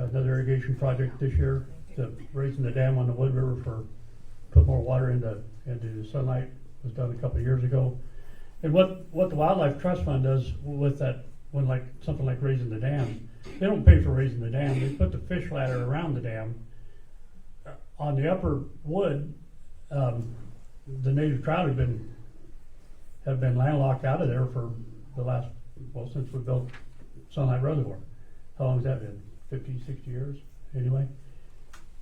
another irrigation project this year, raising the dam on the Wood River for, put more water into Sunlight, was done a couple of years ago. And what the Wildlife Trust Fund does with that, when like, something like raising the dam, they don't pay for raising the dam, they put the fish ladder around the dam. On the upper wood, the native trout have been landlocked out of there for the last, well, since we built Sunlight Reservoir. How long has that been? 50, 60 years, anyway?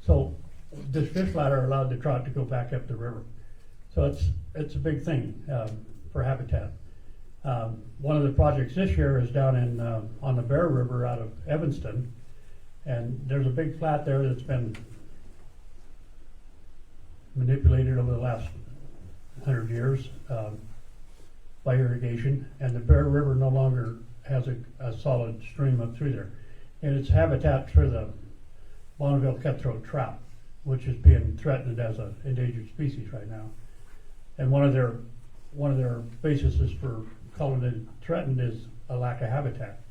So this fish ladder allowed the trout to go back up the river. So it's a big thing for habitat. One of the projects this year is down in on the Bear River out of Evanston, and there's a big flat there that's been manipulated over the last 100 years by irrigation, and the Bear River no longer has a solid stream up through there, and it's habitat for the Bonneville cutthroat trout, which is being threatened as an endangered species right now. And one of their bases for calling it threatened is a lack of habitat.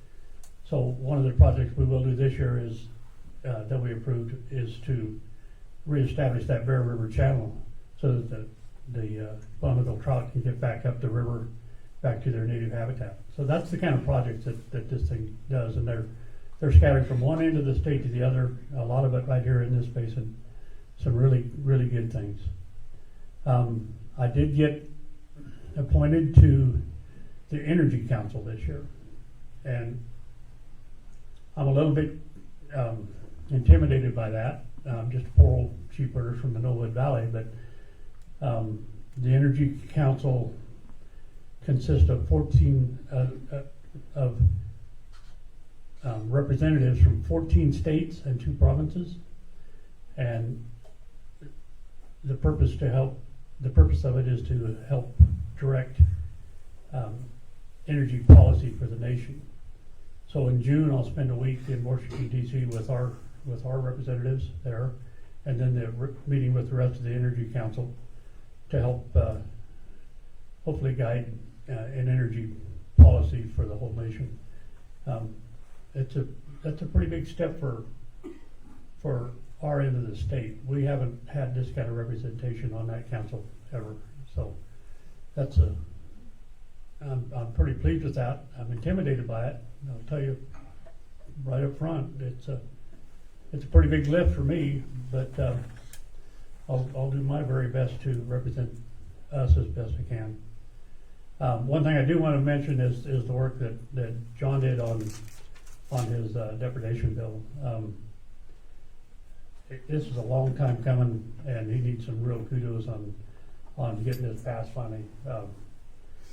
So one of the projects we will do this year is that we approved is to reestablish that Bear River channel so that the Bonneville trout can get back up the river, back to their native habitat. So that's the kind of projects that this thing does, and they're scattered from one end of the state to the other. A lot of it right here in this basin. Some really, really good things. I did get appointed to the Energy Council this year, and I'm a little bit intimidated by that. Just a poor old sheep herder from the Knollwood Valley, but the Energy Council consists of 14 representatives from 14 states and 2 provinces, and the purpose of it is to help direct energy policy for the nation. So in June, I'll spend a week in Washington, D.C. with our representatives there, and then meeting with the rest of the Energy Council to help hopefully guide an energy policy for the whole nation. That's a pretty big step for our end of the state. We haven't had this kind of representation on that council ever, so I'm pretty pleased with that. I'm intimidated by it. I'll tell you right up front, it's a pretty big lift for me, but I'll do my very best to represent us as best I can. One thing I do want to mention is the work that John did on his depredation bill. This is a long time coming, and he needs some real kudos on getting this passed finally.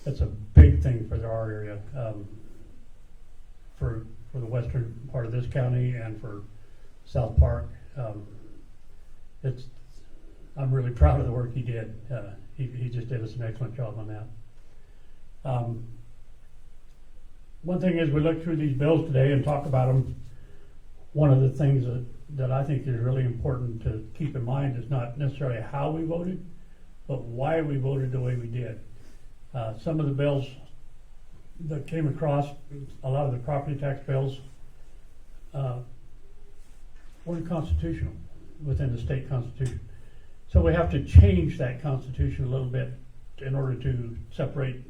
It's a big thing for our area, for the western part of this county and for South Park. I'm really proud of the work he did. He just did us an excellent job on that. One thing is, we look through these bills today and talk about them. One of the things that I think is really important to keep in mind is not necessarily how we voted, but why we voted the way we did. Some of the bills that came across, a lot of the property tax bills, weren't constitutional within the state constitution. So we have to change that constitution a little bit in order to separate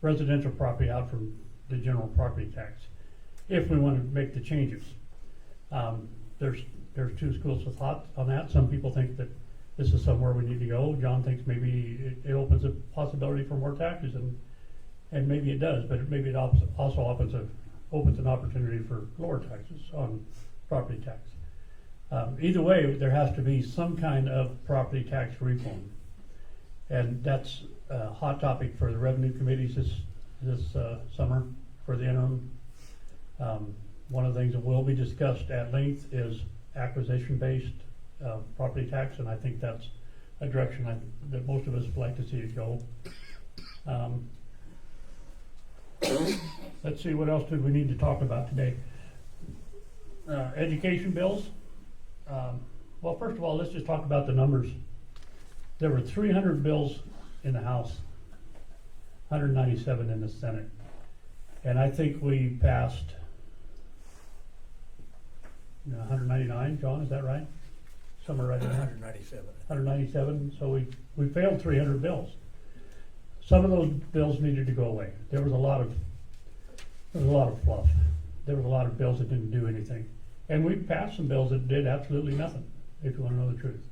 residential property out from the general property tax, if we want to make the changes. There's 2 schools of thought on that. Some people think that this is somewhere we need to go. John thinks maybe it opens a possibility for more taxes, and maybe it does, but maybe it also opens an opportunity for lower taxes on property tax. Either way, there has to be some kind of property tax reform, and that's a hot topic for the revenue committees this summer for the interim. One of the things that will be discussed at length is acquisition-based property tax, and I think that's a direction that most of us would like to see it go. Let's see, what else do we need to talk about today? Education bills. Well, first of all, let's just talk about the numbers. There were 300 bills in the House, 197 in the Senate, and I think we passed 199, John, is that right? Somewhere right around 197. 197, so we failed 300 bills. Some of those bills needed to go away. There was a lot of fluff. There was a lot of bills that didn't do anything. And we passed some bills that did absolutely nothing, if you want to know the truth.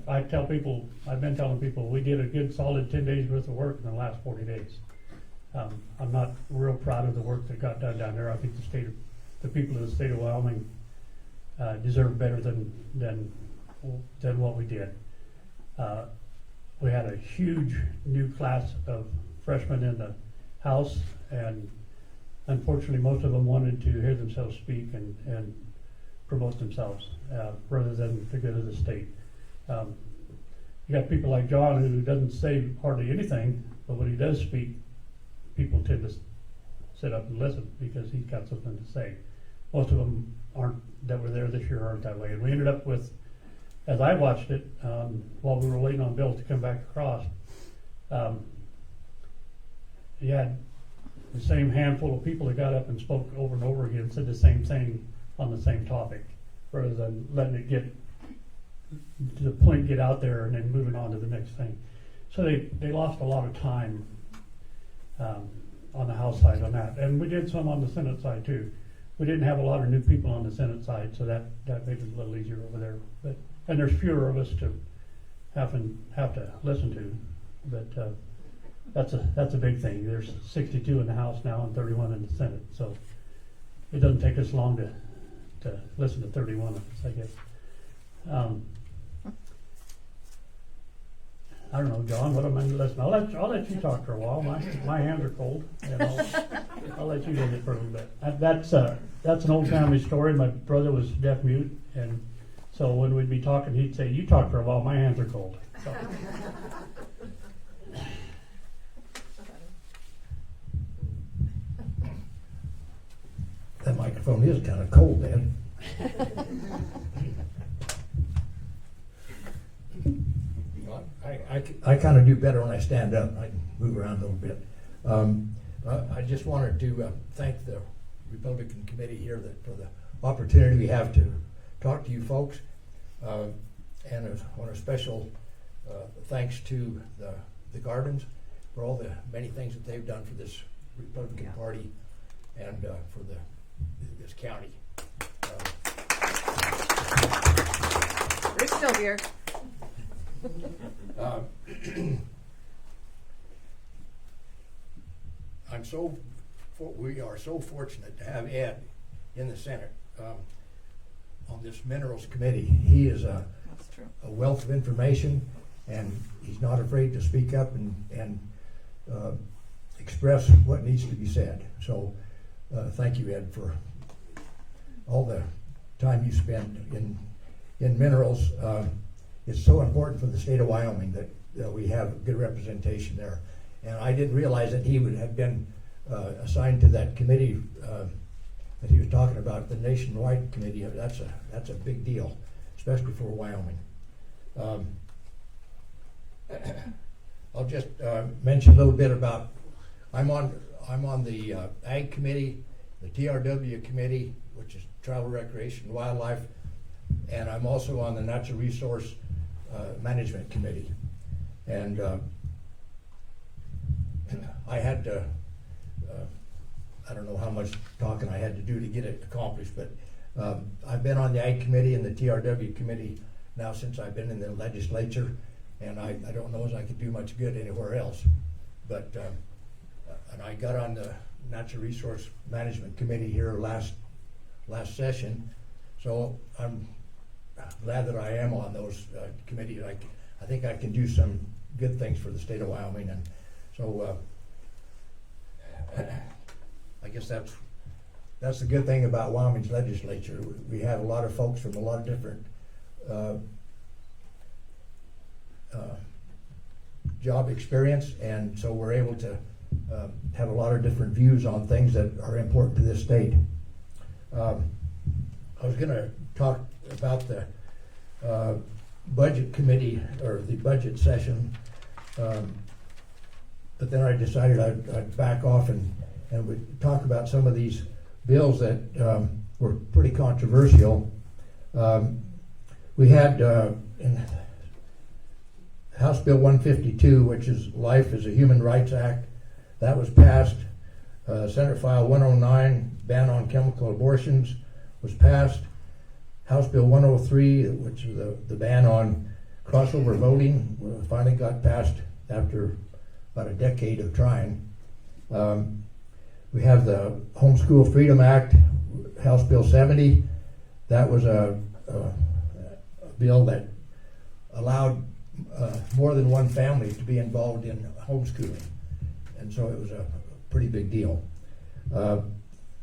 I tell people, I've been telling people, we did a good solid 10 days worth of work in the last 40 days. I'm not real proud of the work that got done down there. I think the people of the state of Wyoming deserve better than what we did. We had a huge new class of freshmen in the House, and unfortunately most of them wanted to hear themselves speak and promote themselves rather than the good of the state. You got people like John who doesn't say hardly anything, but when he does speak, people tend to sit up and listen because he's got something to say. Most of them that were there this year aren't that way. And we ended up with, as I watched it, while we were waiting on Bill to come back across, you had the same handful of people that got up and spoke over and over again, said the same thing on the same topic, rather than letting it get to the point, get out there, and then moving on to the next thing. So they lost a lot of time on the House side on that. And we did some on the Senate side too. We didn't have a lot of new people on the Senate side, so that made it a little easier over there. And there's fewer of us to have to listen to. But that's a big thing. There's 62 in the House now and 31 in the Senate. So it doesn't take us long to listen to 31 of us, I guess. I don't know, John, what am I listening? I'll let you talk for a while. My hands are cold, and I'll let you do it for a little bit. That's an old family story. My brother was deaf mute, and so when we'd be talking, he'd say, "You talk for a while. My hands are cold." So. That microphone is kind of cold, then. I kind of do better when I stand up. I can move around a little bit. I just wanted to thank the Republican Committee here for the opportunity we have to talk to you folks. And on a special thanks to the Gardens for all the many things that they've done for this Republican Party and for this county. We're still here. We are so fortunate to have Ed in the Senate on this Minerals Committee. He is a wealth of information, and he's not afraid to speak up and express what needs to be said. So thank you, Ed, for all the time you spent in minerals. It's so important for the state of Wyoming that we have good representation there. And I didn't realize that he would have been assigned to that committee that he was talking about, the nationwide committee. That's a big deal, especially for Wyoming. I'll just mention a little bit about. I'm on the Ag Committee, the TRW Committee, which is Travel, Recreation, and Wildlife, and I'm also on the Natural Resource Management Committee. And I had to, I don't know how much talking I had to do to get it accomplished, but I've been on the Ag Committee and the TRW Committee now since I've been in the legislature, and I don't know as I could do much good anywhere else. But and I got on the Natural Resource Management Committee here last session, so I'm glad that I am on those committees. I think I can do some good things for the state of Wyoming, and so I guess that's the good thing about Wyoming's legislature. We have a lot of folks from a lot of different job experience, and so we're able to have a lot of different views on things that are important to this state. I was going to talk about the budget committee or the budget session, but then I decided I'd back off and would talk about some of these bills that were pretty controversial. We had in House Bill 152, which is Life is a Human Rights Act, that was passed. Senate File 109, ban on chemical abortions, was passed. House Bill 103, which is the ban on crossover voting, finally got passed after about a decade of trying. We have the Homeschool Freedom Act, House Bill 70. That was a bill that allowed more than one family to be involved in homeschooling, and so it was a pretty big deal.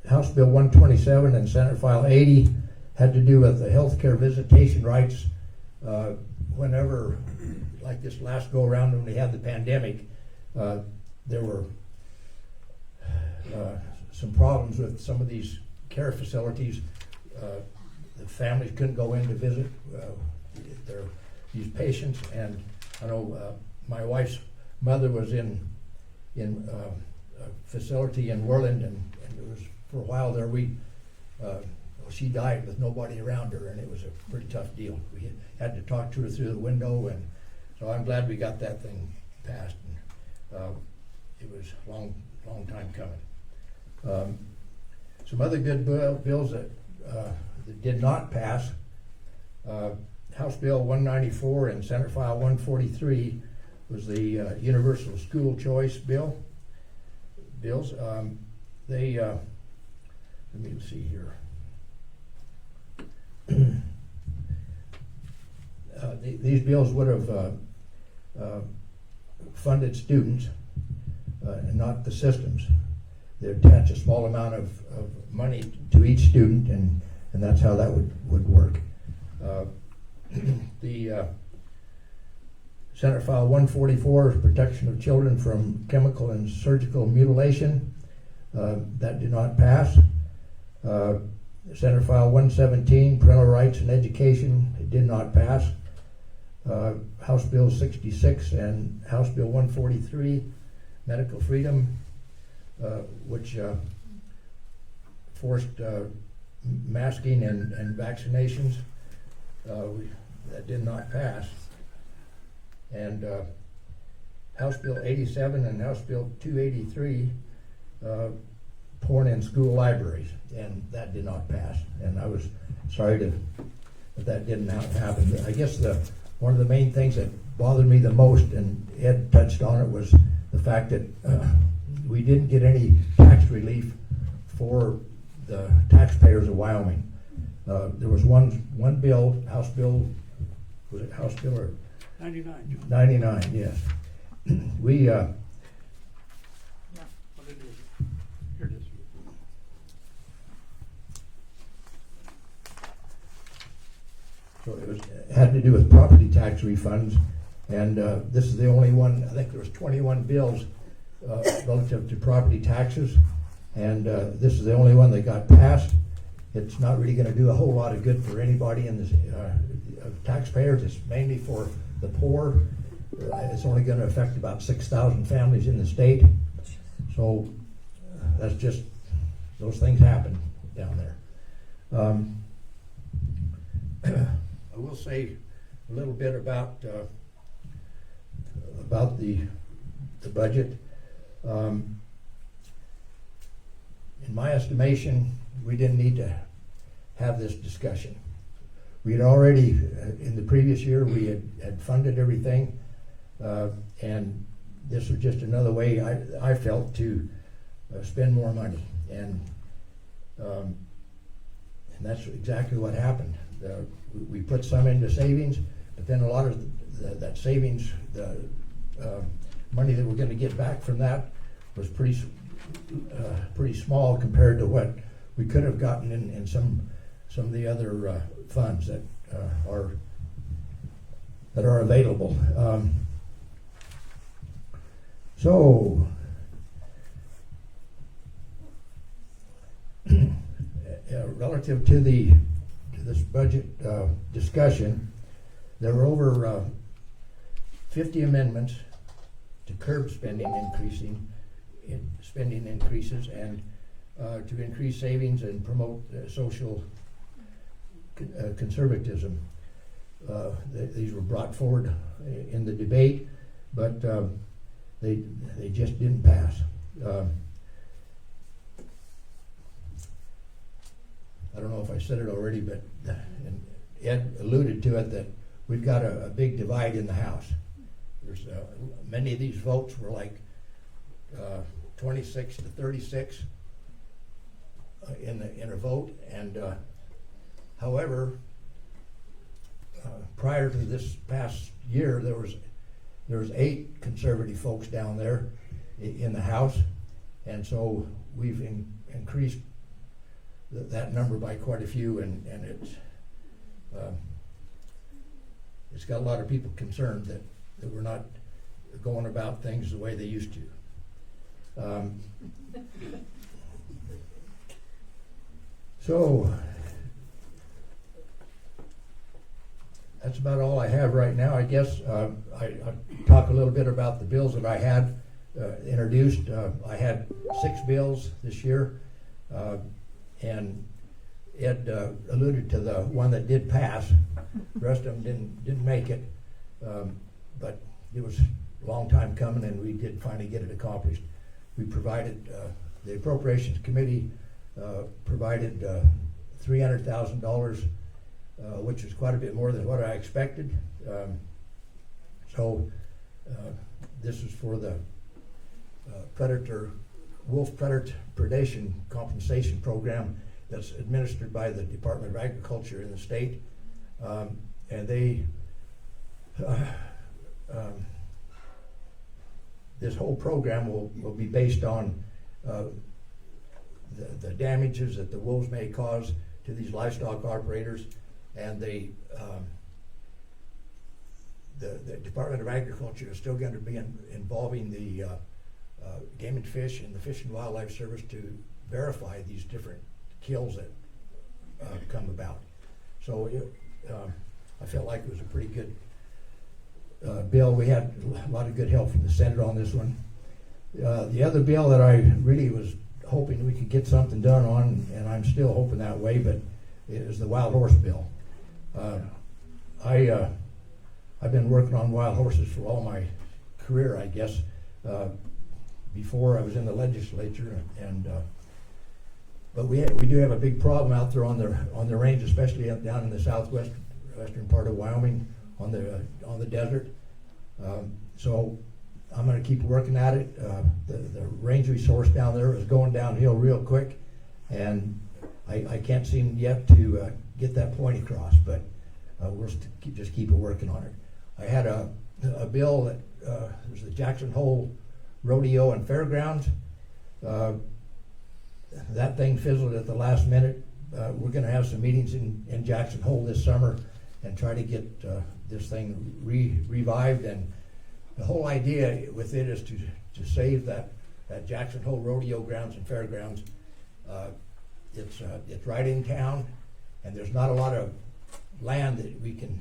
House Bill 127 and Senate File 80 had to do with the healthcare visitation rights. Whenever, like this last go around when we had the pandemic, there were some problems with some of these care facilities. The families couldn't go in to visit these patients, and I know my wife's mother was in a facility in Worland, and it was for a while there. She died with nobody around her, and it was a pretty tough deal. We had to talk to her through the window, and so I'm glad we got that thing passed. And, it was a long time coming. Some other good bills that did not pass. House Bill 194 and Senate File 143 was the Universal School Choice bills. Let me see here. These bills would have funded students and not the systems. They attach a small amount of money to each student, and that's how that would work. The Senate File 144 is protection of children from chemical and surgical mutilation. That did not pass. Senate File 117, parental rights and education, it did not pass. House Bill 66 and House Bill 143, medical freedom, which forced masking and vaccinations, that did not pass. And House Bill 87 and House Bill 283, porn in school libraries, and that did not pass. And I was sorry that didn't happen. I guess one of the main things that bothered me the most, and Ed touched on it, was the fact that we didn't get any tax relief for the taxpayers of Wyoming. There was one bill, House Bill, was it House Bill or 99, John. 99? Yes. We What it is. Here it is. So it had to do with property tax refunds, and this is the only one. I think there was 21 bills relative to property taxes, and this is the only one that got passed. It's not really going to do a whole lot of good for anybody in this taxpayers. It's mainly for the poor. It's only going to affect about 6,000 families in the state. So that's just, those things happen down there. I will say a little bit about the budget. In my estimation, we didn't need to have this discussion. We had already, in the previous year, we had funded everything, and this was just another way I felt to spend more money, and that's exactly what happened. We put some into savings, but then a lot of that savings, the money that we're going to get back from that was pretty small compared to what we could have gotten in some of the other funds that are available. So relative to this budget discussion, there were over 50 amendments to curb spending increases, and to increase savings and promote social conservatism. These were brought forward in the debate, but they just didn't pass. I don't know if I said it already, but and Ed alluded to it, that we've got a big divide in the House. There's many of these votes were like 26 to 36 in a vote, and however, prior to this past year, there was 8 conservative folks down there in the House, and so we've increased that number by quite a few, and it's got a lot of people concerned that we're not going about things the way they used to. So that's about all I have right now. I guess I'll talk a little bit about the bills that I had introduced. I had 6 bills this year, and Ed alluded to the one that did pass. The rest of them didn't make it, but it was a long time coming, and we did finally get it accomplished. We provided, the Appropriations Committee provided $300,000, which is quite a bit more than what I expected. So this is for the wolf predator predation compensation program that's administered by the Department of Agriculture in the state, and they this whole program will be based on the damages that the wolves may cause to these livestock operators, and the Department of Agriculture is still going to be involving the Game and Fish and the Fish and Wildlife Service to verify these different kills that come about. So I felt like it was a pretty good bill. We had a lot of good help from the Senate on this one. The other bill that I really was hoping we could get something done on, and I'm still hoping that way, but it is the wild horse bill. I've been working on wild horses for all my career, I guess. Before I was in the legislature, and but we do have a big problem out there on the range, especially down in the southwestern part of Wyoming, on the desert. So I'm going to keep working at it. The range resource down there is going downhill real quick, and I can't seem yet to get that point across. But we'll just keep working on it. I had a bill that was the Jackson Hole Rodeo and Fairgrounds. That thing fizzled at the last minute. We're going to have some meetings in Jackson Hole this summer and try to get this thing revived. And the whole idea with it is to save that Jackson Hole Rodeo grounds and fairgrounds. It's right in town, and there's not a lot of land that we can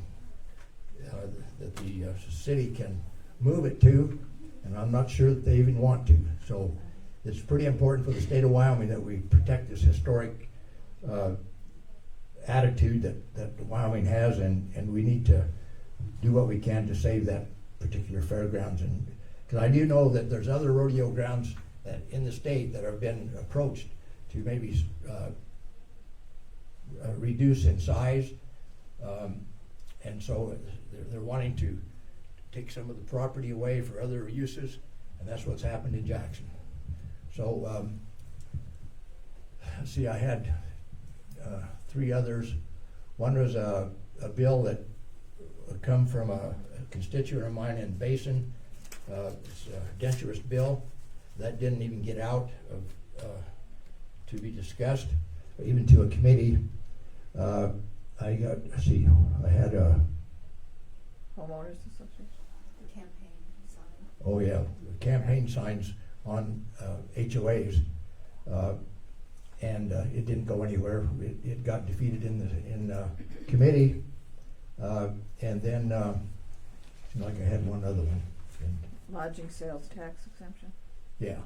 that the city can move it to, and I'm not sure that they even want to. So it's pretty important for the state of Wyoming that we protect this historic attitude that Wyoming has, and we need to do what we can to save that particular fairgrounds. And because I do know that there's other rodeo grounds that in the state that have been approached to maybe reduce in size, and so they're wanting to take some of the property away for other uses, and that's what's happened in Jackson. So see, I had 3 others. One was a bill that come from a constituent of mine in Basin. It's a denturist bill that didn't even get out of to be discussed, even to a committee. I had a Homeowners Association. The campaign sign. oh yeah, campaign signs on HOAs, and it didn't go anywhere. It got defeated in committee, and then seemed like I had one other one. Lodging sales tax exemption. Yeah,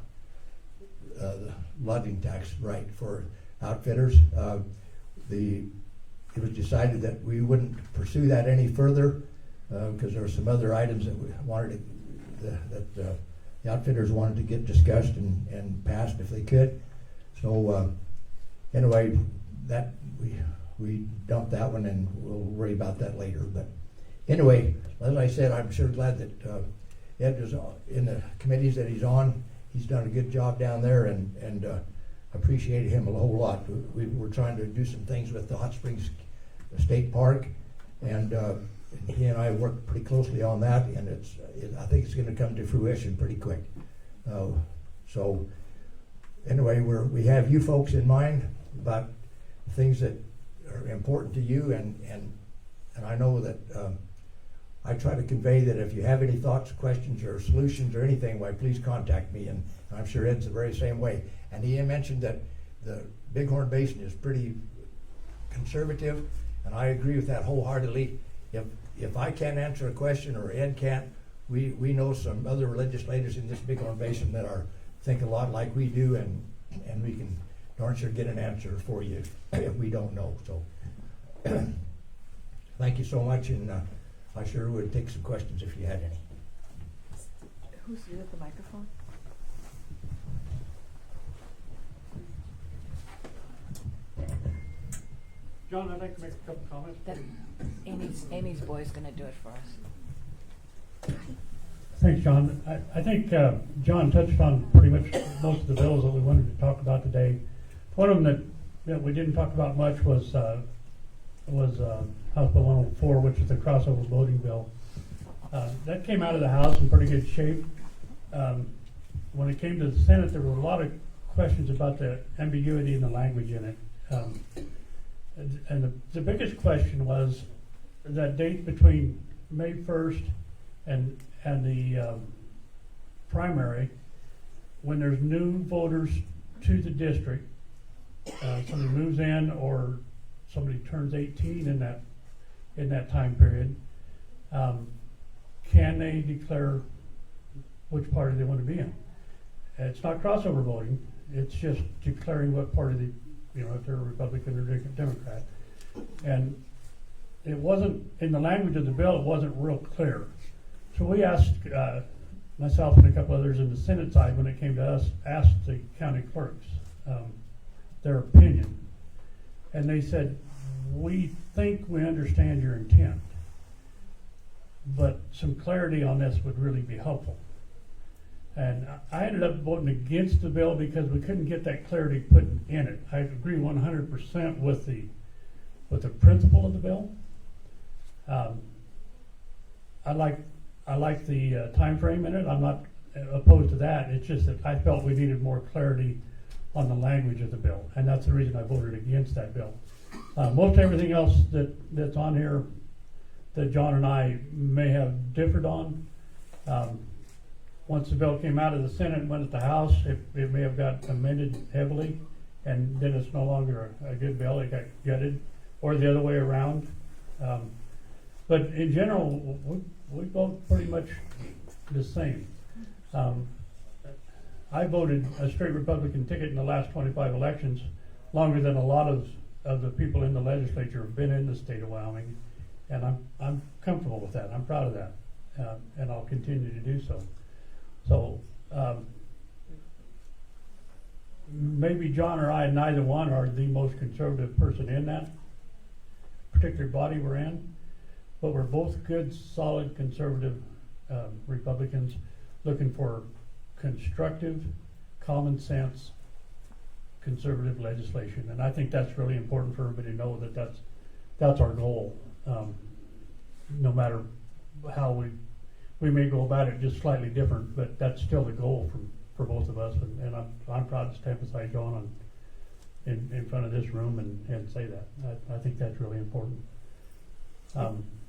the lodging tax right for outfitters. It was decided that we wouldn't pursue that any further, because there were some other items that we wanted that the outfitters wanted to get discussed and passed if they could. So anyway, that we dumped that one, and we'll worry about that later. But anyway, as I said, I'm sure glad that Ed is in the committees that he's on. He's done a good job down there, and appreciated him a whole lot. We're trying to do some things with the Hot Springs State Park, and he and I worked pretty closely on that, and I think it's going to come to fruition pretty quick. So anyway, we have you folks in mind about things that are important to you, and I know that I try to convey that if you have any thoughts, questions, or solutions or anything, why, please contact me, and I'm sure Ed's the very same way. And he mentioned that the Bighorn Basin is pretty conservative, and I agree with that wholeheartedly. If I can't answer a question or Ed can't, we know some other legislators in this Bighorn Basin that think a lot like we do, and we can darn sure get an answer for you if we don't know. So thank you so much, and I sure would take some questions if you had any. Who's at the microphone? John, I'd like to make a couple comments. That Amy's boy's gonna do it for us. Thanks, John. I think John touched on pretty much most of the bills that we wanted to talk about today. One of them that we didn't talk about much was House Bill 104, which is the crossover voting bill. That came out of the House in pretty good shape. When it came to the Senate, there were a lot of questions about the ambiguity in the language in it. And the biggest question was that date between May 1st and the primary, when there's new voters to the district, somebody moves in or somebody turns 18 in that time period, can they declare which party they want to be in? It's not crossover voting. It's just declaring what party if they're a Republican or Democrat. And it wasn't, in the language of the bill, it wasn't real clear. So we asked, myself and a couple others in the Senate side, when it came to us, asked the county clerks their opinion. And they said, we think we understand your intent, but some clarity on this would really be helpful. And I ended up voting against the bill because we couldn't get that clarity put in it. I agree 100% with the principle of the bill. I like the time frame in it. I'm not opposed to that. It's just that I felt we needed more clarity on the language of the bill, and that's the reason I voted against that bill. Most everything else that's on here that John and I may have differed on. Once the bill came out of the Senate and went to the House, it may have got amended heavily, and then it's no longer a good bill. It got gutted, or the other way around. But in general, we vote pretty much the same. I voted a straight Republican ticket in the last 25 elections, longer than a lot of the people in the legislature have been in the state of Wyoming, and I'm comfortable with that. I'm proud of that, and I'll continue to do so. So maybe John or I, neither one are the most conservative person in that particular body we're in, but we're both good, solid, conservative Republicans looking for constructive, common sense, conservative legislation. And I think that's really important for everybody to know that that's our goal. No matter how we may go about it just slightly different, but that's still the goal for both of us. And I'm proud to stand beside John in front of this room and say that. I think that's really important.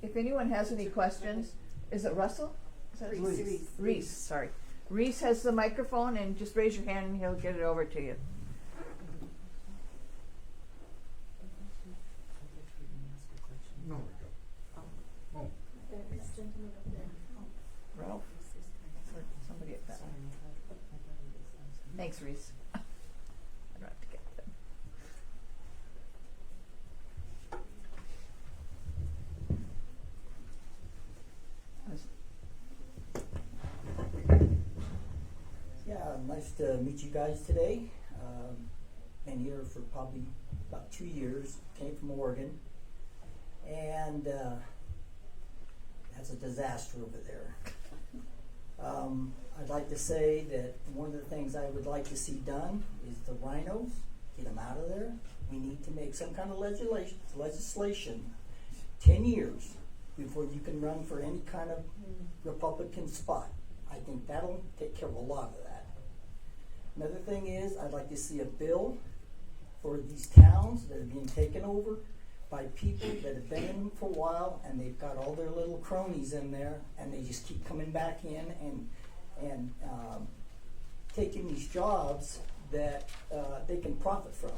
If anyone has any questions, is it Russell? Is that Reese. Reese, sorry. Reese has the microphone, and just raise your hand and he'll get it over to you. No, Ralph? Or somebody at that. Thanks, Reese. to meet you guys today. Been here for probably about 2 years. Came from Oregon, and that's a disaster over there. I'd like to say that one of the things I would like to see done is the rhinos, get them out of there. We need to make some kind of legislation 10 years before you can run for any kind of Republican spot. I think that'll take care of a lot of that. Another thing is, I'd like to see a bill for these towns that are being taken over by people that have been in them for a while, and they've got all their little cronies in there, and they just keep coming back in and taking these jobs that they can profit from.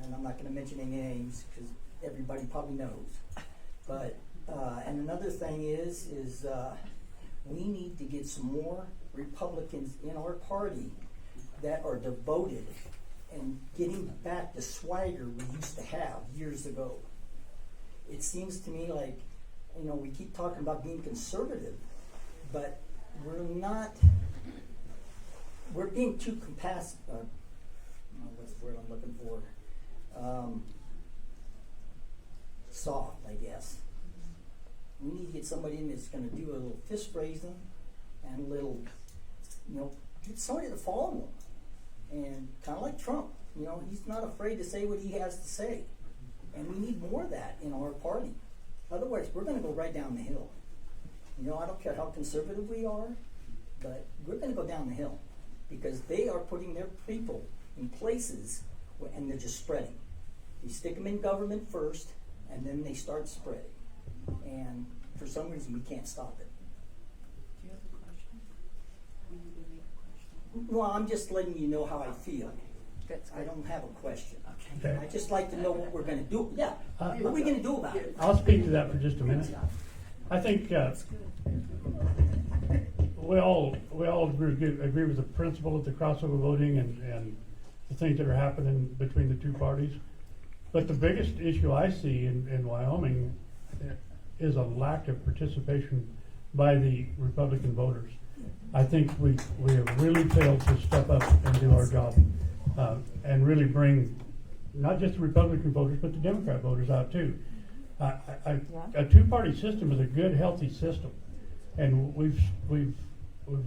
And I'm not going to mention any names because everybody probably knows. But and another thing is we need to get some more Republicans in our party that are devoted and getting back the swagger we used to have years ago. It seems to me like, we keep talking about being conservative, but we're not, we're being too what's the word I'm looking for? Soft, I guess. We need to get somebody in that's going to do a little fist raising and a little, get somebody to follow him. And kind of like Trump, he's not afraid to say what he has to say. And we need more of that in our party. Otherwise, we're going to go right down the hill. I don't care how conservative we are, but we're going to go down the hill because they are putting their people in places and they're just spreading. You stick them in government first, and then they start spreading. And for some reason, we can't stop it. Do you have a question? Were you gonna make a question? Well, I'm just letting you know how I feel. That's I good. don't have a question. Okay. I just like to know what we're going to do. Yeah, what are we going to do about it? I'll speak to that for just a minute. I think we all agree with the principle of the crossover voting and the things that are happening between the two parties. But the biggest issue I see in Wyoming is a lack of participation by the Republican voters. I think we have really failed to step up and do our job and really bring not just the Republican voters but the Democrat voters out too. A two-party system is a good, healthy system, and we've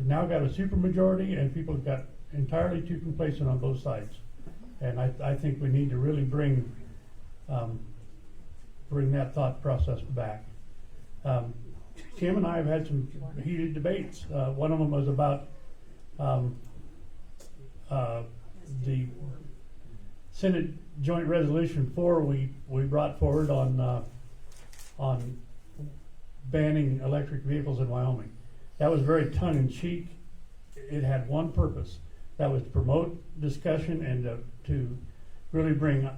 now got a supermajority, and people have got entirely too complacent on both sides. And I think we need to really bring that thought process back. Tim and I have had some heated debates. One of them was about the Senate Joint Resolution 4 we brought forward on banning electric vehicles in Wyoming. That was very tongue-in-cheek. It had one purpose. That was to promote discussion and to really bring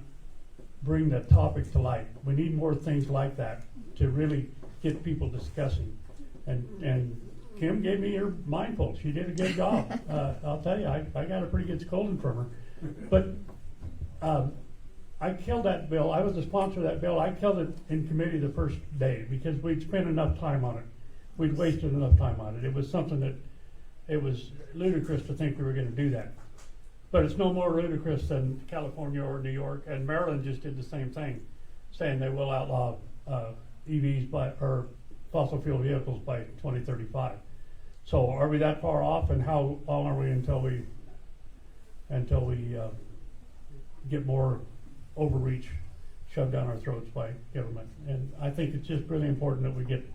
the topic to light. We need more things like that to really get people discussing. And Kim gave me her mindful. She did a good job. I'll tell you, I got a pretty good scolding from her. But I killed that bill. I was the sponsor of that bill. I killed it in committee the first day because we'd spent enough time on it. We'd wasted enough time on it. It was something that it was ludicrous to think we were going to do that. But it's no more ludicrous than California or New York, and Maryland just did the same thing, saying they will outlaw EVs or fossil fuel vehicles by 2035. So are we that far off, and how long are we until we get more overreach shoved down our throats by government? And I think it's just really important that we get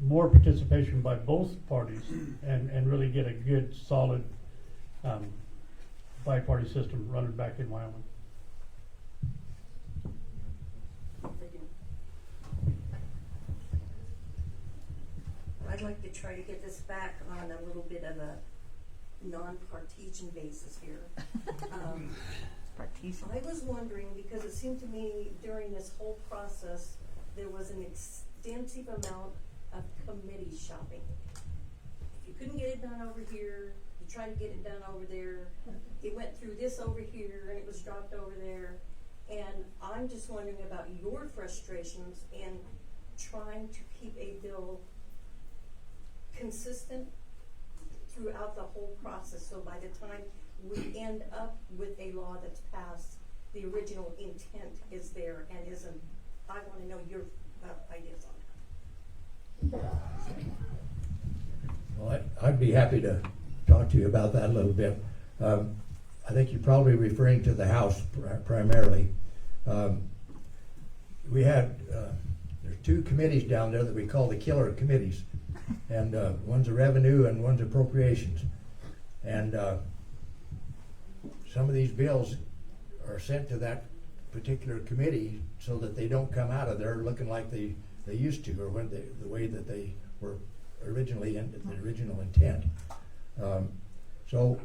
more participation by both parties and really get a good, solid bi-party system running back in Wyoming. I'd like to try to get this back on a little bit of a non-partisan basis here. Partisan. I was wondering, because it seemed to me during this whole process, there was an extensive amount of committee shopping. If you couldn't get it done over here, you tried to get it done over there. It went through this over here, and it was dropped over there. And I'm just wondering about your frustrations in trying to keep a bill consistent throughout the whole process, so by the time we end up with a law that's passed, the original intent is there and isn't. I wanna know your ideas on that. Well, I'd be happy to talk to you about that a little bit. I think you're probably referring to the House primarily. We had, there's two committees down there that we call the killer committees. And one's a revenue and one's appropriations. And some of these bills are sent to that particular committee so that they don't come out of there looking like they used to, or when the way that they were originally in the original intent. So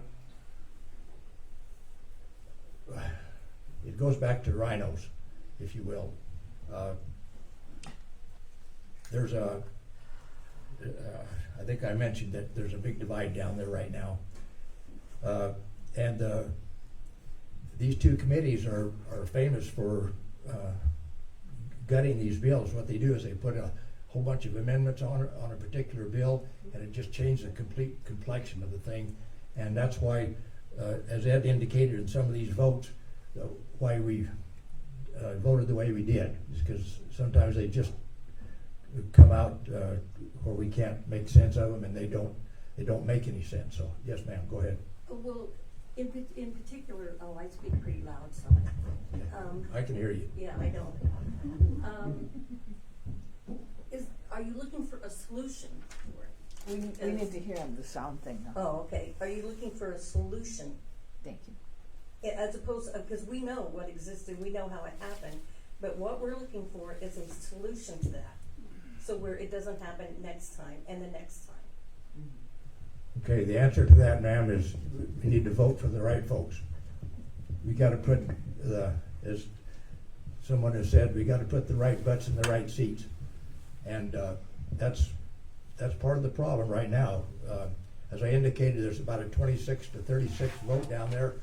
it goes back to rhinos, if you will. There's a I think I mentioned that there's a big divide down there right now. And these two committees are famous for gutting these bills. What they do is they put a whole bunch of amendments on a particular bill, and it just changed the complete complexion of the thing. And that's why, as Ed indicated in some of these votes, why we voted the way we did, is because sometimes they just come out where we can't make sense of them, and they don't make any sense. So yes, ma'am, go ahead. Well, in particular, I speak pretty loud, so. I can hear you. Yeah, I don't. Are you looking for a solution for it? We need to hear the sound thing though. Oh, okay. Are you looking for a solution? Thank you. As opposed to, because we know what existed, we know how it happened, but what we're looking for is a solution to that. So where it doesn't happen next time and the next time. Okay, the answer to that, ma'am, is we need to vote for the right folks. We got to put as someone has said, we got to put the right butts in the right seats, and that's part of the problem right now. As I indicated, there's about a 26 to 36 vote down there.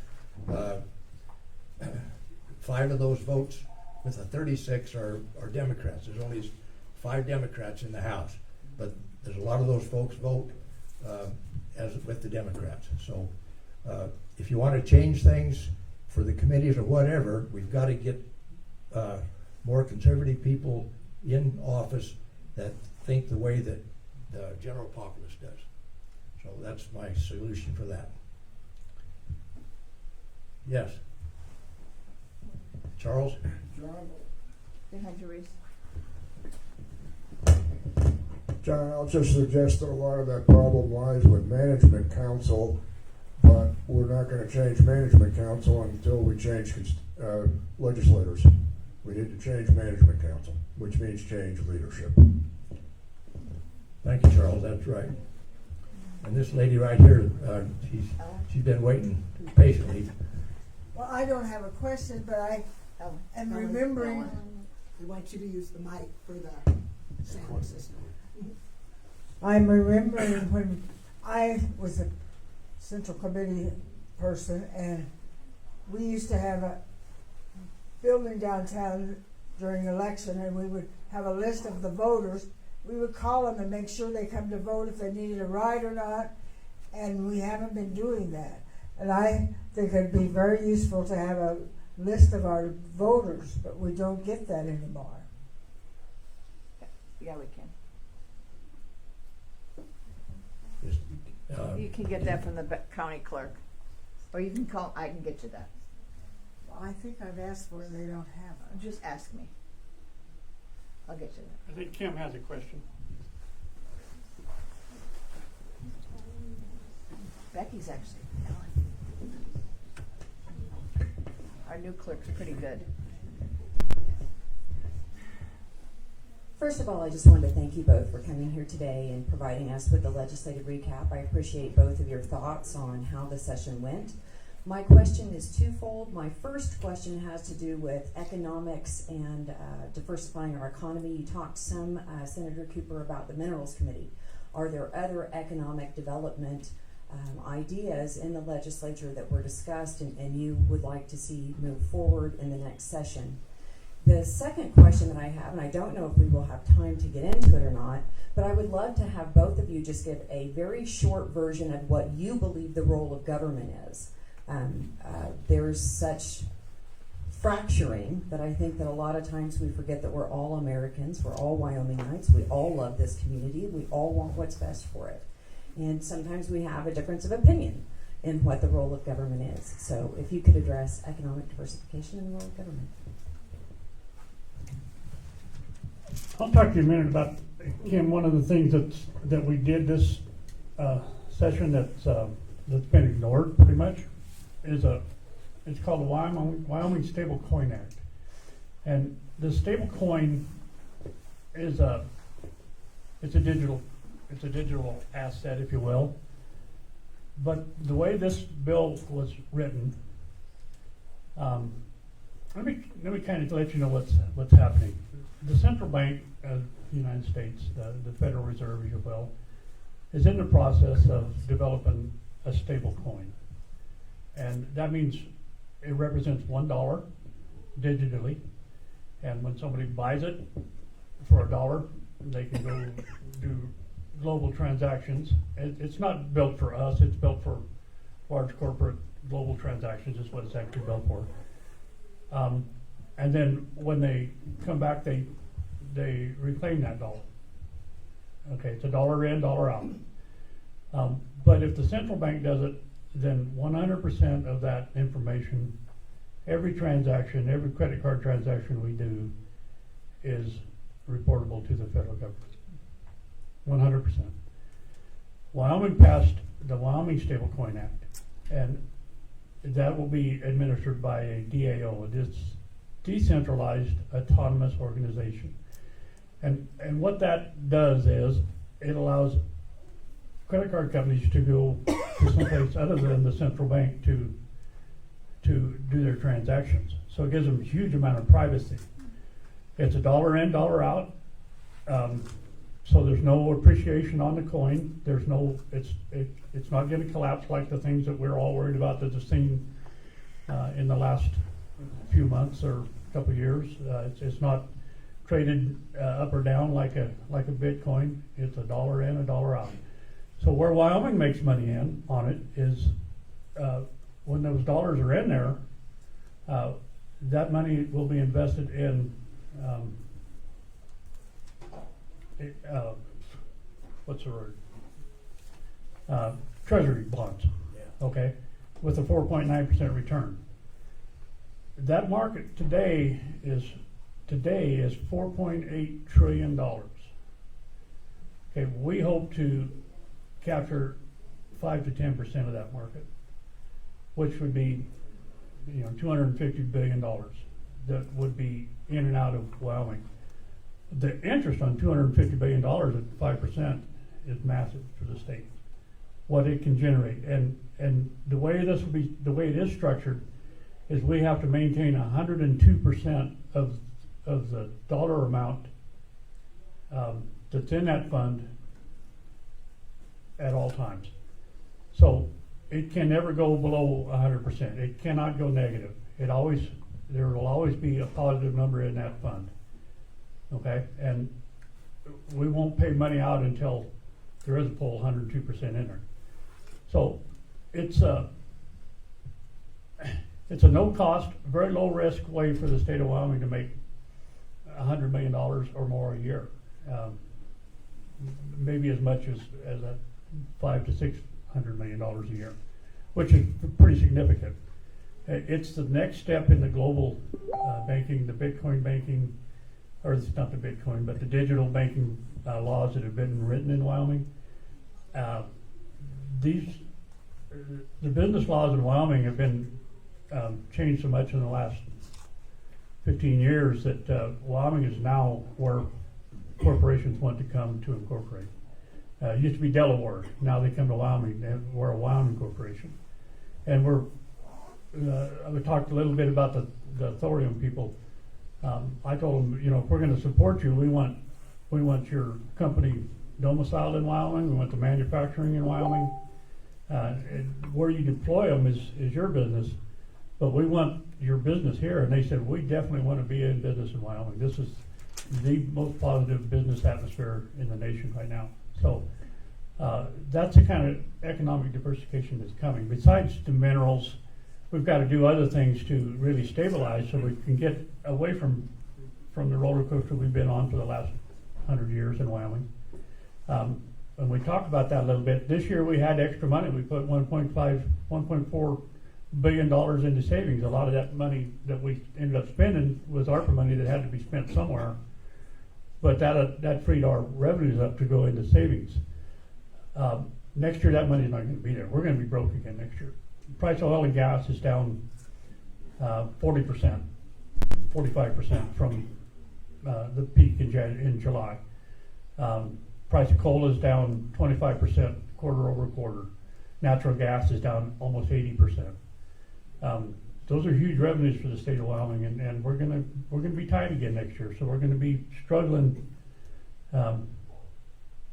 5 of those votes with the 36 are Democrats. There's only 5 Democrats in the House, but there's a lot of those folks vote as with the Democrats. So if you want to change things for the committees or whatever, we've got to get more conservative people in office that think the way that the general populace does. So that's my solution for that. Yes. Charles? Behind you, Reese. John, I'll just suggest that a lot of that problem lies with management council, but we're not going to change management council until we change legislators. We need to change management council, which means change leadership. Thank you, Charles. That's right. And this lady right here, she's been waiting patiently. Well, I don't have a question, but I am remembering. We want you to use the mic for the sound system. I'm remembering when I was a central committee person, and we used to have a building downtown during election, and we would have a list of the voters. We would call them and make sure they come to vote if they needed a ride or not, and we haven't been doing that. And I think it'd be very useful to have a list of our voters, but we don't get that anymore. Yeah, we can. Just, You can get that from the county clerk, or you can call. I can get you that. Well, I think I've asked for it, they don't have it. Just ask me. I'll get you that. I think Kim has a question. Becky's actually telling. Our new clerk's pretty good. First of all, I just wanted to thank you both for coming here today and providing us with the legislative recap. I appreciate both of your thoughts on how the session went. My question is twofold. My first question has to do with economics and diversifying our economy. You talked some, Senator Cooper, about the Minerals Committee. Are there other economic development ideas in the legislature that were discussed and you would like to see move forward in the next session? The second question that I have, and I don't know if we will have time to get into it or not, but I would love to have both of you just give a very short version of what you believe the role of government is. There's such fracturing that I think that a lot of times we forget that we're all Americans, we're all Wyomingites, we all love this community, we all want what's best for it. And sometimes we have a difference of opinion in what the role of government is. So if you could address economic diversification and the role of government. I'll talk to you a minute about, Kim, one of the things that we did this session that's been ignored pretty much is it's called the Wyoming Stable Coin Act. And the stable coin is it's a digital asset, if you will. But the way this bill was written, let me kind of let you know what's happening. The central bank of the United States, the Federal Reserve, if you will, is in the process of developing a stable coin. And that means it represents $1 digitally. And when somebody buys it for $1, they can go do global transactions. It's not built for us, it's built for large corporate global transactions is what it's actually built for. And then when they come back, they reclaim that dollar. Okay, it's $1 in, $1 out. But if the central bank does it, then 100% of that information, every transaction, every credit card transaction we do is reportable to the federal government. 100%. Wyoming passed the Wyoming Stablecoin Act, and that will be administered by a DAO, a decentralized autonomous organization. And what that does is it allows credit card companies to go to someplace other than the central bank to do their transactions. So it gives them a huge amount of privacy. It's $1 in, $1 out. So there's no appreciation on the coin. There's no, it's not going to collapse like the things that we're all worried about that have seen in the last few months or couple of years. It's not traded up or down like a Bitcoin. It's $1 in, $1 out. So where Wyoming makes money on it is when those dollars are in there, that money will be invested in what's the word? Treasury bonds. Yeah. Okay, with a 4.9% return. That market today is $4.8 trillion. Okay, we hope to capture 5 to 10% of that market, which would be, $250 billion that would be in and out of Wyoming. The interest on $250 billion at 5% is massive for the state. What it can generate, and the way it is structured, is we have to maintain 102% of the dollar amount that's in that fund at all times. So it can never go below 100%. It cannot go negative. There will always be a positive number in that fund. Okay, and we won't pay money out until there is a full 102% in there. So it's a no-cost, very low-risk way for the state of Wyoming to make $100 million or more a year, maybe as much as $500 to $600 million a year, which is pretty significant. It's the next step in the global banking, the Bitcoin banking, or it's not the Bitcoin, but the digital banking laws that have been written in Wyoming. The business laws in Wyoming have been changed so much in the last 15 years that Wyoming is now where corporations want to come to incorporate. It used to be Delaware. Now they come to Wyoming. We're a Wyoming corporation. And we talked a little bit about the thorium people. I told them, if we're going to support you, we want your company domiciled in Wyoming. We want the manufacturing in Wyoming. Where you deploy them is your business. but we want your business here. And they said, we definitely want to be in business in Wyoming. This is the most positive business atmosphere in the nation right now. So that's the kind of economic diversification that's coming. Besides the minerals, we've got to do other things to really stabilize so we can get away from the roller coaster we've been on for the last 100 years in Wyoming. And we talked about that a little bit. This year we had extra money. We put $1.4 billion into savings. A lot of that money that we ended up spending was ARPA money that had to be spent somewhere. But that freed our revenues up to go into savings. Next year that money's not going to be there. We're going to be broke again next year. The price of oil and gas is down 40%, 45% from the peak in July. Price of coal is down 25% quarter over quarter. Natural gas is down almost 80%. Those are huge revenues for the state of Wyoming, and we're gonna be tight again next year. So we're gonna be struggling to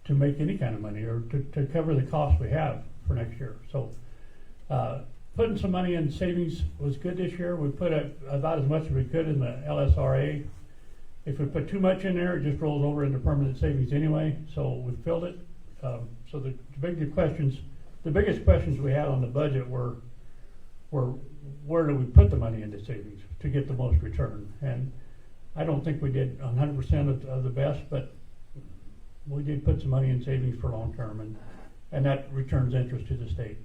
make any kind of money or to cover the costs we have for next year. So putting some money in savings was good this year. We put about as much as we could in the LSRA. If we put too much in there, it just rolls over into permanent savings anyway. So we filled it. So the biggest questions we had on the budget were where do we put the money into savings to get the most return? And I don't think we did 100% of the best, but we did put some money in savings for long term, and that returns interest to the state.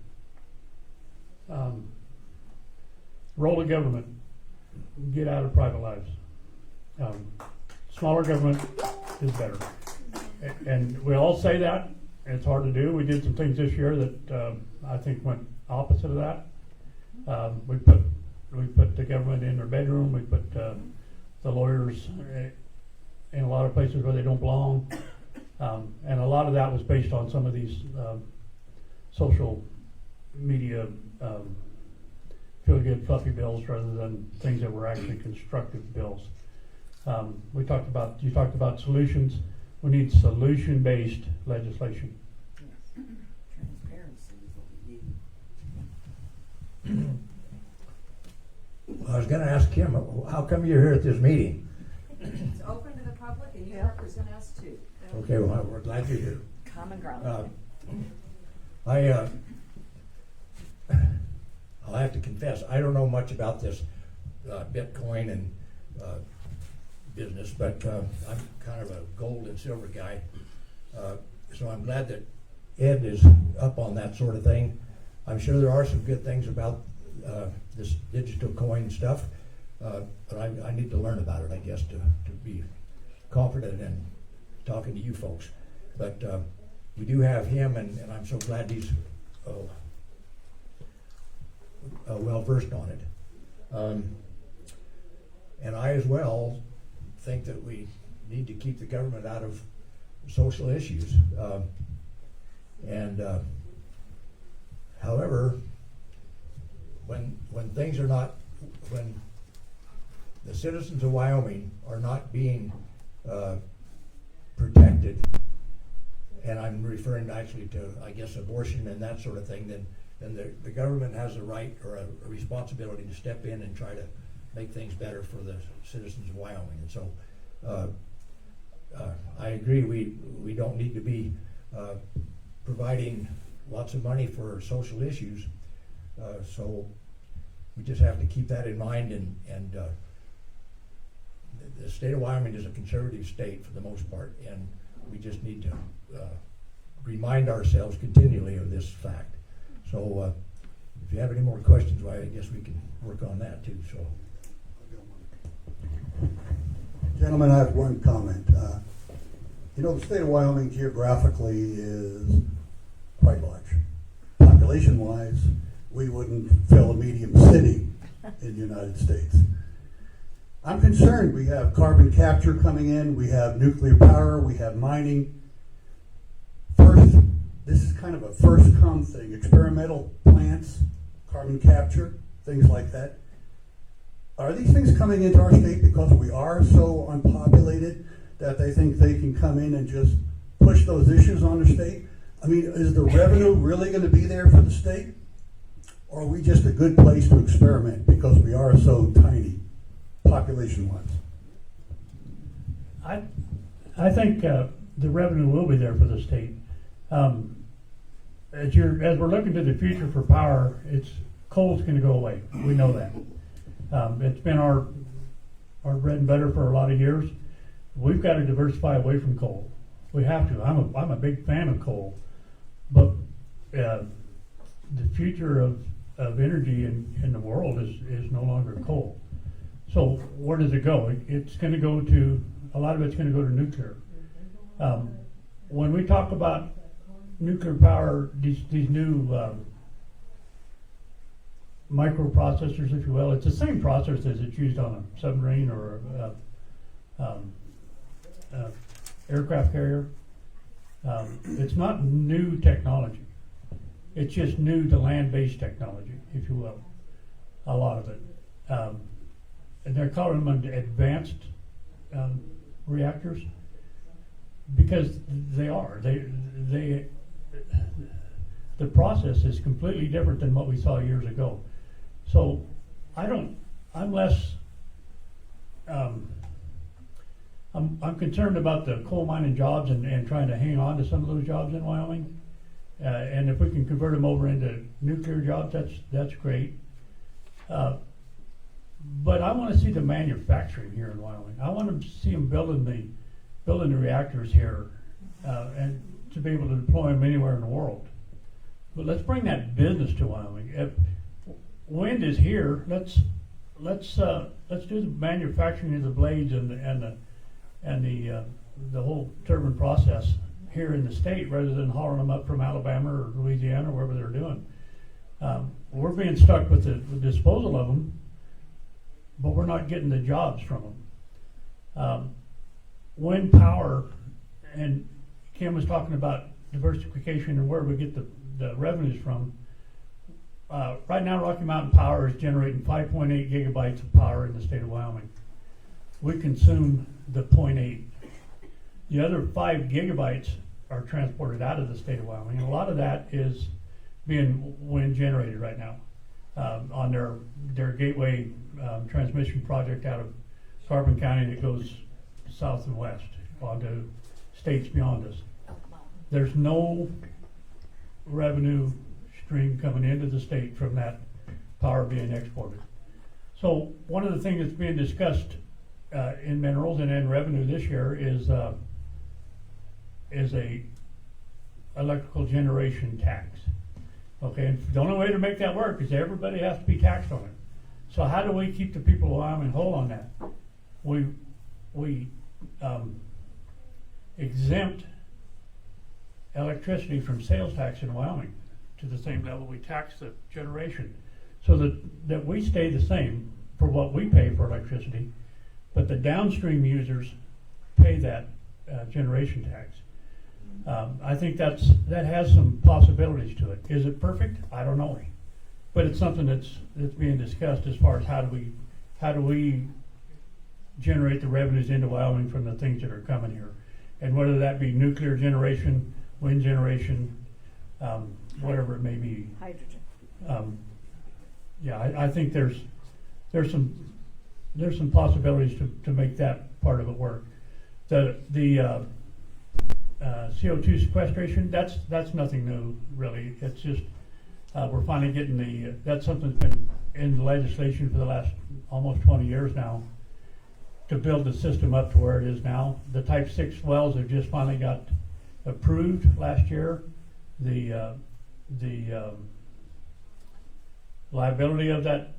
Role of government, get out of private lives. Smaller government is better. And we all say that, and it's hard to do. We did some things this year that I think went opposite of that. We put the government in their bedroom. We put the lawyers in a lot of places where they don't belong, and a lot of that was based on some of these social media feel-good fluffy bills rather than things that were actually constructive bills. You talked about solutions. We need solution-based legislation. Transparency is what we need. I was going to ask Kim, how come you're here at this meeting? It's open to the public and you Yeah. represent us too. Okay, well, we're glad you're here. Common ground. I'll have to confess, I don't know much about this Bitcoin and business, but I'm kind of a gold and silver guy. So I'm glad that Ed is up on that sort of thing. I'm sure there are some good things about this digital coin stuff, but I need to learn about it, I guess, to be confident in talking to you folks. But we do have him, and I'm so glad he's well versed on it. And I as well think that we need to keep the government out of social issues. However, when things are not, when the citizens of Wyoming are not being protected, and I'm referring actually to, I guess, abortion and that sort of thing, then the government has a right or a responsibility to step in and try to make things better for the citizens of Wyoming. And so I agree, we don't need to be providing lots of money for social issues. So we just have to keep that in mind, and the state of Wyoming is a conservative state for the most part, and we just need to remind ourselves continually of this fact. So if you have any more questions, well, I guess we can work on that too. So, gentlemen, I have one comment. The state of Wyoming geographically is quite large. Population-wise, we wouldn't fill a medium city in the United States. I'm concerned. We have carbon capture coming in, we have nuclear power, we have mining. First, this is kind of a first-come thing. Experimental plants, carbon capture, things like that. Are these things coming into our state because we are so unpopulated that they think they can come in and just push those issues on the state? I mean, is the revenue really going to be there for the state? Or are we just a good place to experiment because we are so tiny, population-wise? I think the revenue will be there for the state. As we're looking to the future for power, coal's going to go away. We know that. It's been our bread and butter for a lot of years. We've got to diversify away from coal. We have to. I'm a big fan of coal, but the future of energy in the world is no longer coal. So where does it go? It's going to go to, a lot of it's going to go to nuclear. When we talk about nuclear power, these new microprocessors, if you will, it's the same process as it's used on a submarine or aircraft carrier. It's not new technology. It's just new to land-based technology, if you will, a lot of it. And they're calling them advanced reactors because they are. The process is completely different than what we saw years ago. So I'm less, I'm concerned about the coal mining jobs and trying to hang on to some of those jobs in Wyoming. And if we can convert them over into nuclear jobs, that's great. But I want to see the manufacturing here in Wyoming. I want to see them building the reactors here, and to be able to deploy them anywhere in the world. But let's bring that business to Wyoming. If wind is here, let's do the manufacturing of the blades and the whole turbine process here in the state, rather than hauling them up from Alabama or Louisiana or wherever they're doing. We're being stuck with the disposal of them, but we're not getting the jobs from them. Wind power, and Kim was talking about diversification and where we get the revenues from. Right now, Rocky Mountain Power is generating 5.8 gigabytes of power in the state of Wyoming. We consume the 0.8. The other 5 gigabytes are transported out of the state of Wyoming, and a lot of that is being wind generated right now on their gateway transmission project out of Carbon County that goes south and west onto states beyond us. There's no revenue stream coming into the state from that power being exported. So one of the things that's being discussed in minerals and in revenue this year is a electrical generation tax. Okay, and the only way to make that work is everybody has to be taxed on it. So how do we keep the people of Wyoming whole on that? We exempt electricity from sales tax in Wyoming to the same level we tax the generation, so that we stay the same for what we pay for electricity, but the downstream users pay that generation tax. I think that has some possibilities to it. Is it perfect? I don't know, but it's something that's being discussed as far as how do we generate the revenues into Wyoming from the things that are coming here, and whether that be nuclear generation, wind generation, whatever it may be. Hydrogen. I think there's some possibilities to make that part of it work. The CO2 sequestration, that's nothing new really. It's just we're finally getting that's something that's been in the legislation for the last almost 20 years now, to build the system up to where it is now. The Type 6 wells have just finally got approved last year. The liability of that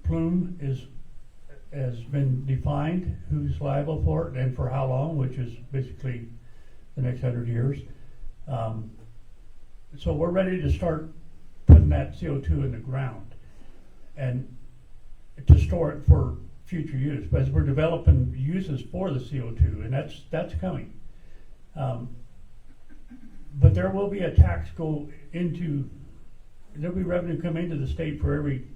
plume has been defined, who's liable for it and for how long, which is basically the next 100 years. So we're ready to start putting that CO2 in the ground and to store it for future use. But as we're developing uses for the CO2, and that's coming. But there will be a tax there'll be revenue come into the state for every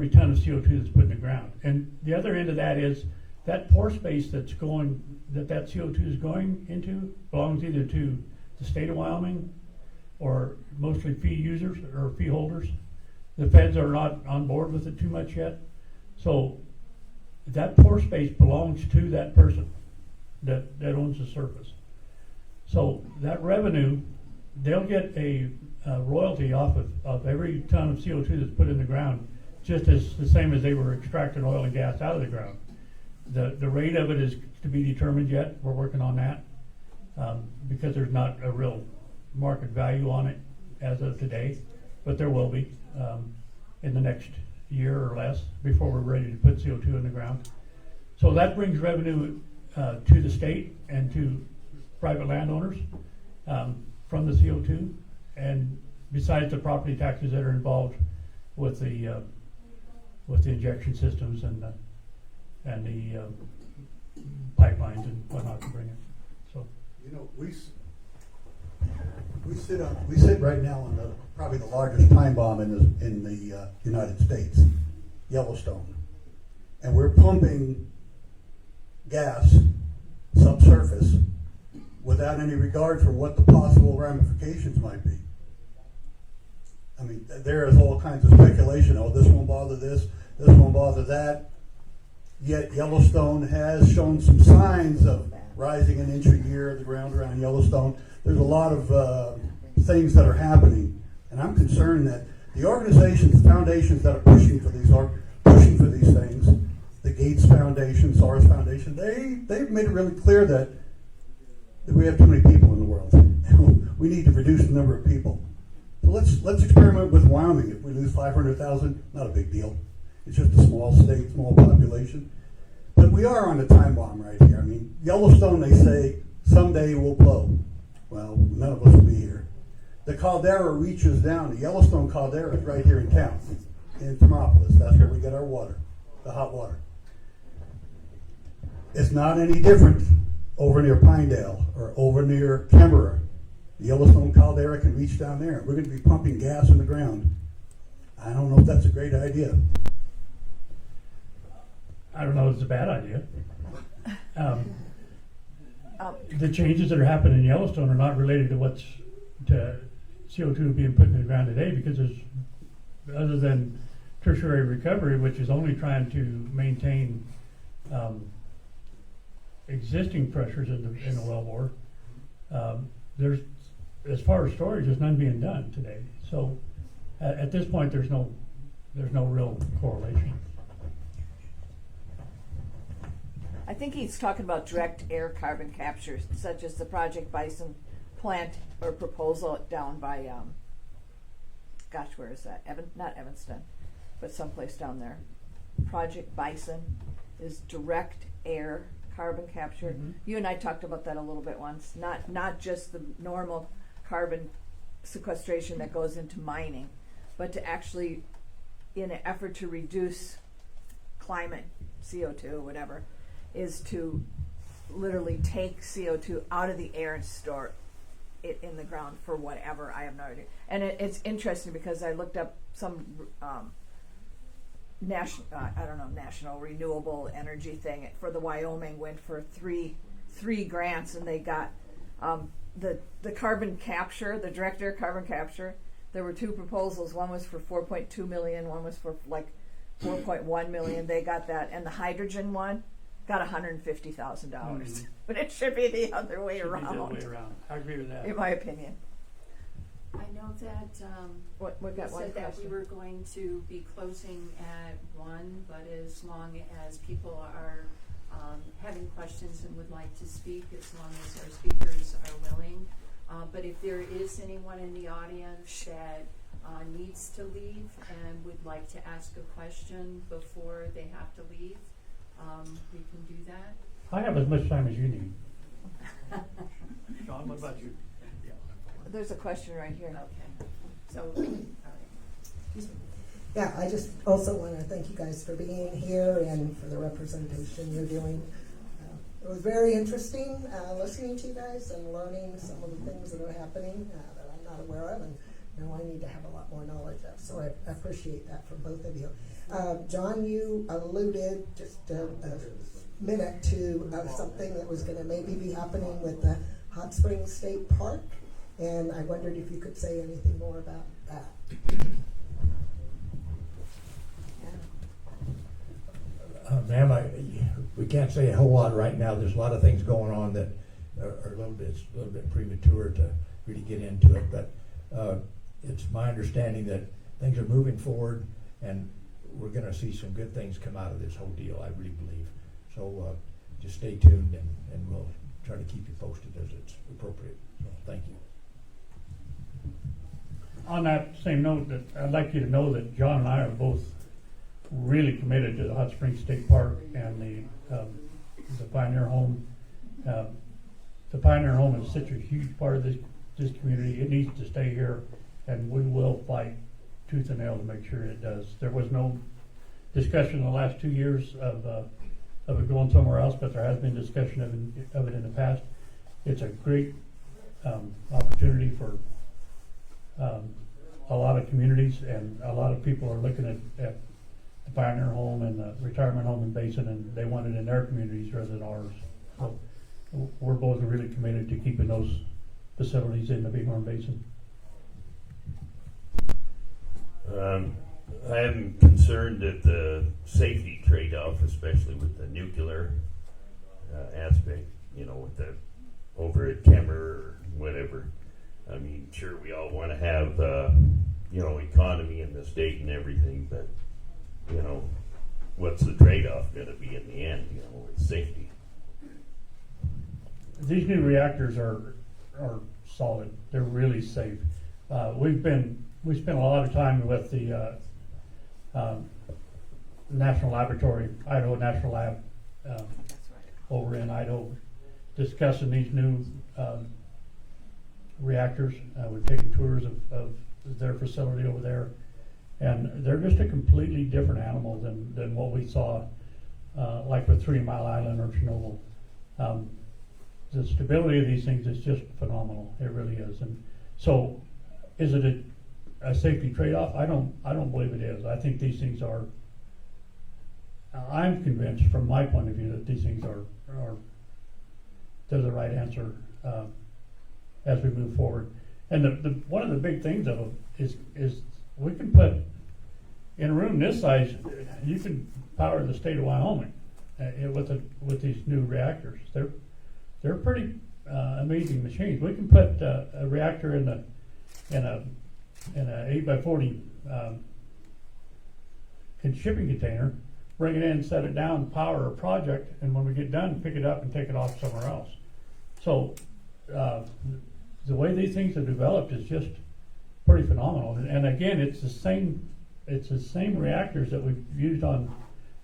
ton of CO2 that's put in the ground. And the other end of that is that pore space that CO2 is going into belongs either to the state of Wyoming or mostly fee users or fee holders The feds are not on board with it too much yet. So that pore space belongs to that person that owns the surface. So that revenue, they'll get a royalty off of every ton of CO2 that's put in the ground, just as the same as they were extracting oil and gas out of the ground. The rate of it is to be determined yet. We're working on that because there's not a real market value on it as of today, but there will be in the next year or less before we're ready to put CO2 in the ground. So that brings revenue to the state and to private landowners from the CO2, and besides the property taxes that are involved with the injection systems and the pipelines and whatnot to bring it. So You know, we sit right now on probably the largest time bomb in the United States, Yellowstone, and we're pumping gas subsurface without any regard for what the possible ramifications might be. I mean, there is all kinds of speculation. Oh, this won't bother this won't bother that. Yet Yellowstone has shown some signs of rising an inch a year, the ground around Yellowstone. There's a lot of things that are happening, and I'm concerned that the organizations, foundations that are pushing for these things, the Gates Foundation, SARS Foundation, they've made it really clear that we have too many people in the world. We need to reduce the number of people. So let's experiment with Wyoming. If we lose 500,000, not a big deal. It's just a small state, small population. But we are on a time bomb right here. I mean, Yellowstone, they say, someday will blow. Well, none of us will be here. The caldera reaches down. The Yellowstone caldera is right here in town, in Thermopolis. That's where we get our water, the hot water. It's not any different over near Pinedale or over near Kemmerer. The Yellowstone caldera can reach down there. We're going to be pumping gas in the ground. I don't know if that's a great idea. I don't know if it's a bad idea. The changes that are happening in Yellowstone are not related to CO2 being put in the ground today, because there's, other than tertiary recovery, which is only trying to maintain existing pressures in the wellbore, there's, as far as storage, there's none being done today. So at this point, there's no real correlation. I think he's talking about direct air carbon capture, such as the Project Bison plant or proposal down by, gosh, where is that? Not Evanston, but someplace down there. Project Bison is direct air carbon capture. Mm-hmm. You and I talked about that a little bit once. Not just the normal carbon sequestration that goes into mining, but to actually, in an effort to reduce climate CO2 or whatever, is to literally take CO2 out of the air and store it in the ground for whatever. I have no idea. And it's interesting because I looked up some national renewable energy thing for the Wyoming, went for three grants, and they got the carbon capture, the direct air carbon capture. There were two proposals. One was for 4.2 million. One was for like 4.1 million. They got that, and the hydrogen one got $150,000. But it should be the other way around. The other way around. I agree with that. In my opinion. I know that, What got one said that we question? were going to be closing at 1, but as long as people are having questions and would like to speak, as long as our speakers are willing. But if there is anyone in the audience that needs to leave and would like to ask a question before they have to leave, we can do that. I have as much time as you need. John, what about you? There's a question right here. Okay. So, all right. Yeah, I just also want to thank you guys for being here and for the representation you're doing. It was very interesting listening to you guys and learning some of the things that are happening that I'm not aware of, and I need to have a lot more knowledge of. So I appreciate that from both of you. John, you alluded just a minute to something that was going to maybe be happening with the Hot Springs State Park, and I wondered if you could say anything more about that. Ma'am, we can't say a whole lot right now. There's a lot of things going on that are a little bit premature to really get into it. But it's my understanding that things are moving forward, and we're going to see some good things come out of this whole deal. I really believe. So just stay tuned, and we'll try to keep you posted as it's appropriate. So thank you. On that same note, that I'd like you to know that John and I are both really committed to the Hot Springs State Park and the Pioneer Home. The Pioneer Home is such a huge part of this community. It needs to stay here, and we will fight tooth and nail to make sure it does. There was no discussion in the last 2 years of it going somewhere else, but there has been discussion of it in the past. It's a great opportunity for a lot of communities, and a lot of people are looking at the Pioneer Home and the retirement home in Basin, and they want it in their communities rather than ours. So we're both really committed to keeping those facilities in the Bighorn Basin. I'm concerned at the safety trade-off, especially with the nuclear aspect, with the over at Kemmer or whatever. I mean, sure, we all want to have, economy in the state and everything, but, what's the trade-off going to be in the end, with safety? These new reactors are solid. They're really safe. We spent a lot of time with the National Laboratory, Idaho National Lab, over in Idaho, discussing these new reactors. We've taken tours of their facility over there, and they're just a completely different animal than what we saw, like with 3 Mile Island or Chernobyl. The stability of these things is just phenomenal. It really is. And so, is it a safety trade-off? I don't believe it is. I think these things are. I'm convinced, from my point of view, that these things are they're the right answer as we move forward. And the one of the big things of them is we can put in a room this size, you can power the state of Wyoming with these new reactors. They're pretty amazing machines. We can put a reactor in a 8x40 shipping container, bring it in, set it down, power a project, and when we get done, pick it up and take it off somewhere else. So the way these things have developed is just pretty phenomenal. And again, it's the same reactors that we've used on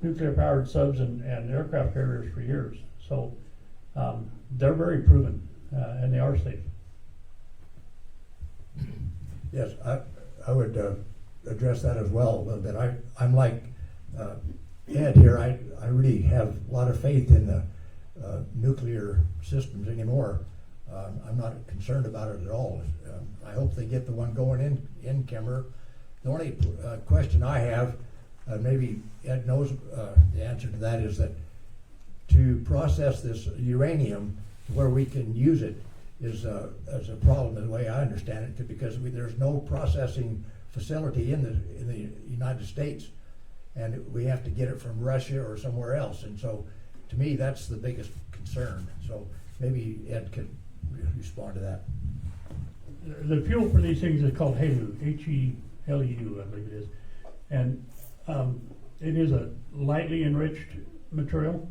nuclear-powered subs and aircraft carriers for years. So they're very proven, and they are safe. Yes, I would address that as well a little bit. I'm like Ed here. I really have a lot of faith in the nuclear systems anymore. I'm not concerned about it at all. I hope they get the one going in Kemmer. The only question I have, maybe Ed knows the answer to that, is that to process this uranium where we can use it is a problem, the way I understand it, because there's no processing facility in the United States, and we have to get it from Russia or somewhere else. And so, to me, that's the biggest concern. So maybe Ed could respond to that. The fuel for these things is called HALEU, H-E-L-E-U, I believe it is, and it is a lightly enriched material.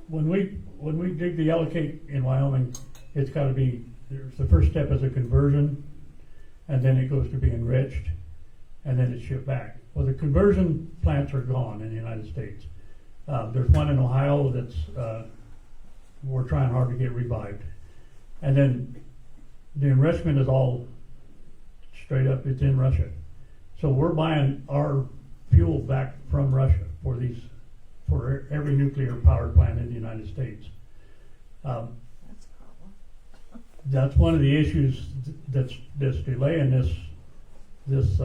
When we dig the yellowcake in Wyoming, it's got to be, the first step is a conversion, and then it goes to be enriched, and then it's shipped back. Well, the conversion plants are gone in the United States. There's one in Ohio that's we're trying hard to get revived, and then the enrichment is all straight up. It's in Russia, so we're buying our fuel back from Russia for every nuclear power plant in the United States. That's a problem. That's one of the issues that's delaying this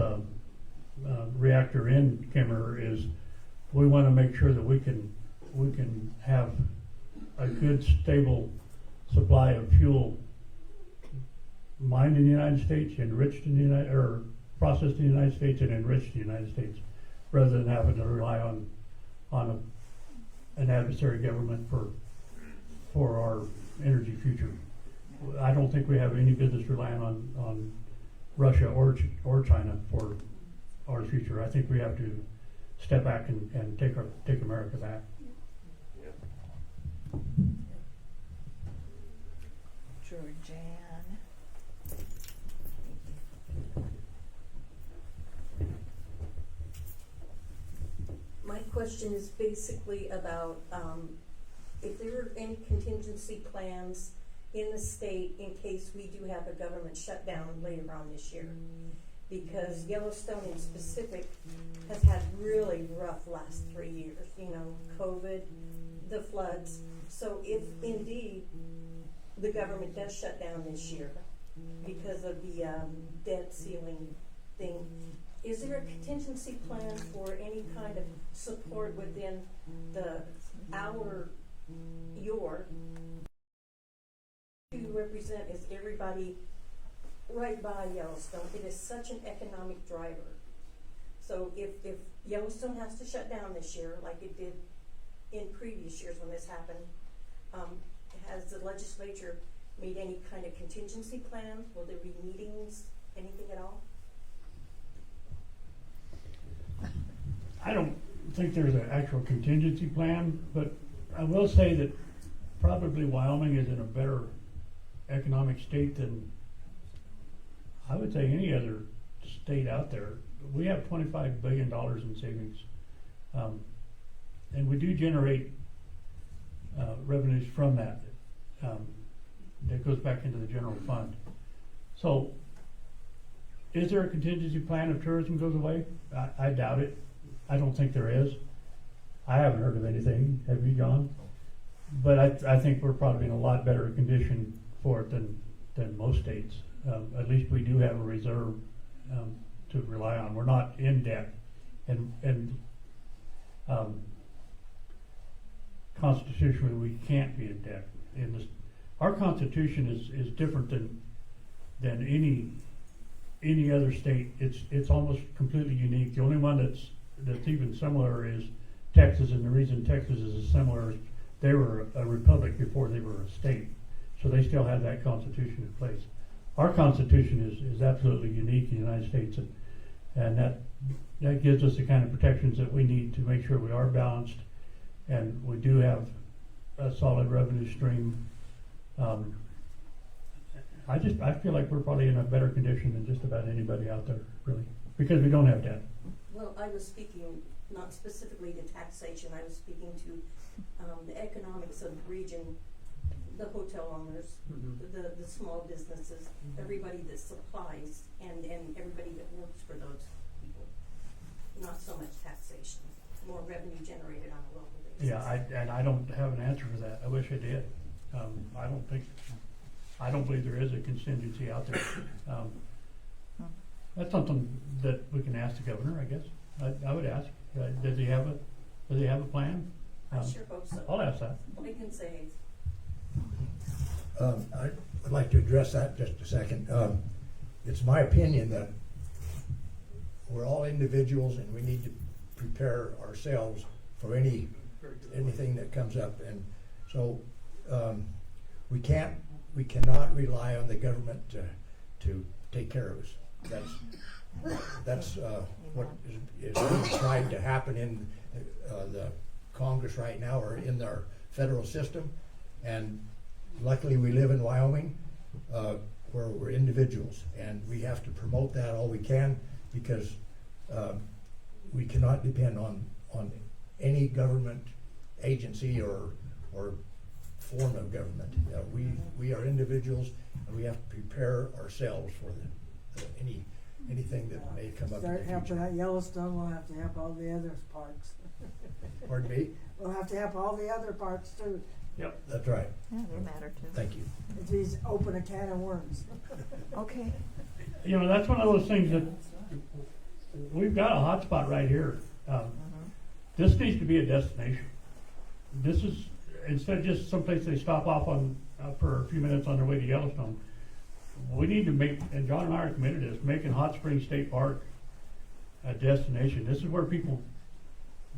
reactor in Kemmer. Is we want to make sure that we can have a good, stable supply of fuel mined in the United States, enriched in the processed in the United States, and enriched in the United States. rather than having to rely on an adversary government for our energy future. I don't think we have any business relying on Russia or China for our future. I think we have to step back and take America back. Georgianne. My question is basically about, if there are any contingency plans in the state in case we do have a government shutdown later on this year. Because Yellowstone in specific has had really rough last 3 years, COVID, the floods. So if indeed the government does shut down this year because of the debt ceiling thing, is there a contingency plan for any kind of support within your to represent is everybody right by Yellowstone? It is such an economic driver. So if Yellowstone has to shut down this year, like it did in previous years when this happened, has the legislature made any kind of contingency plan? Will there be meetings, anything at all? I don't think there's an actual contingency plan, but I will say that probably Wyoming is in a better economic state than I would say any other state out there. We have $25 billion in savings, and we do generate revenues from that. That goes back into the general fund. So, is there a contingency plan if tourism goes away? I doubt it. I don't think there is. I haven't heard of anything. Have you, John? But I think we're probably in a lot better condition for it than most states. At least we do have a reserve to rely on. We're not in debt, and constitutionally we can't be in debt. Our Constitution is different than any other state. It's almost completely unique. The only one that's even similar is Texas, and the reason Texas is similar is they were a republic before they were a state, so they still have that Constitution in place. Our Constitution is absolutely unique in the United States, and that gives us the kind of protections that we need to make sure we are balanced, and we do have a solid revenue stream. I feel like we're probably in a better condition than just about anybody out there, really, because we don't have debt. Well, I was speaking not specifically to taxation. I was speaking to the economics of the region, the hotel owners, the small businesses, everybody that supplies, and everybody that works for those people. Not so much taxation, more revenue generated on a local basis. Yeah, I don't have an answer for that. I wish I did. I don't believe there is a contingency out there. That's something that we can ask the governor, I guess. I would ask. Does he have a plan? I sure hope so. I'll ask that. I can say. I would like to address that just a second. It's my opinion that we're all individuals and we need to prepare ourselves for anything that comes up, and so we cannot rely on the government to take care of us. That's what is trying to happen in the Congress right now, or in our federal system. And luckily we live in Wyoming, where we're individuals, and we have to promote that all we can, because we cannot depend on any government agency or form of government. We are individuals, and we have to prepare ourselves for anything that may come up in Start the helping future. out Yellowstone, we'll have to help all the other parks. Pardon me? We'll have to help all the other parks too. Yep. That's right. Yeah, they matter too. Thank you. If he's open a can of worms. Okay. That's one of those things that we've got a hot spot right here. This needs to be a destination. This is, instead of just someplace they stop off on for a few minutes on their way to Yellowstone, we need to make, and John and I are committed to this, making Hot Springs State Park a destination. This is where people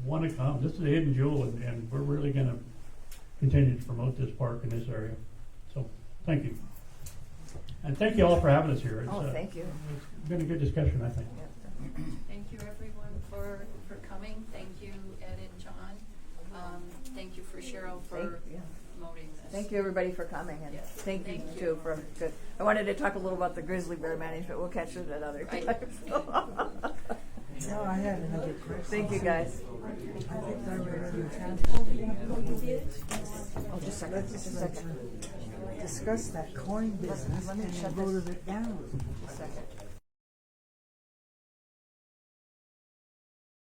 want to come. This is a hidden jewel, and we're really going to continue to promote this park in this area. So, thank you. And thank you all for having us here. Oh, thank you. It's been a good discussion, I think. Thank you everyone for coming. Thank you Ed and John. Thank you for Cheryl for promoting this. Thank you, everybody, for coming, and Yes. thank you, Thank too, you. for good. I wanted to talk a little about the grizzly bear management. We'll catch it at other Right. times. No, I had another question. Thank you, guys. I think they're ready to Oh, just a second, just a second. discuss that coin business Let me and shut they voted it down. Just a second.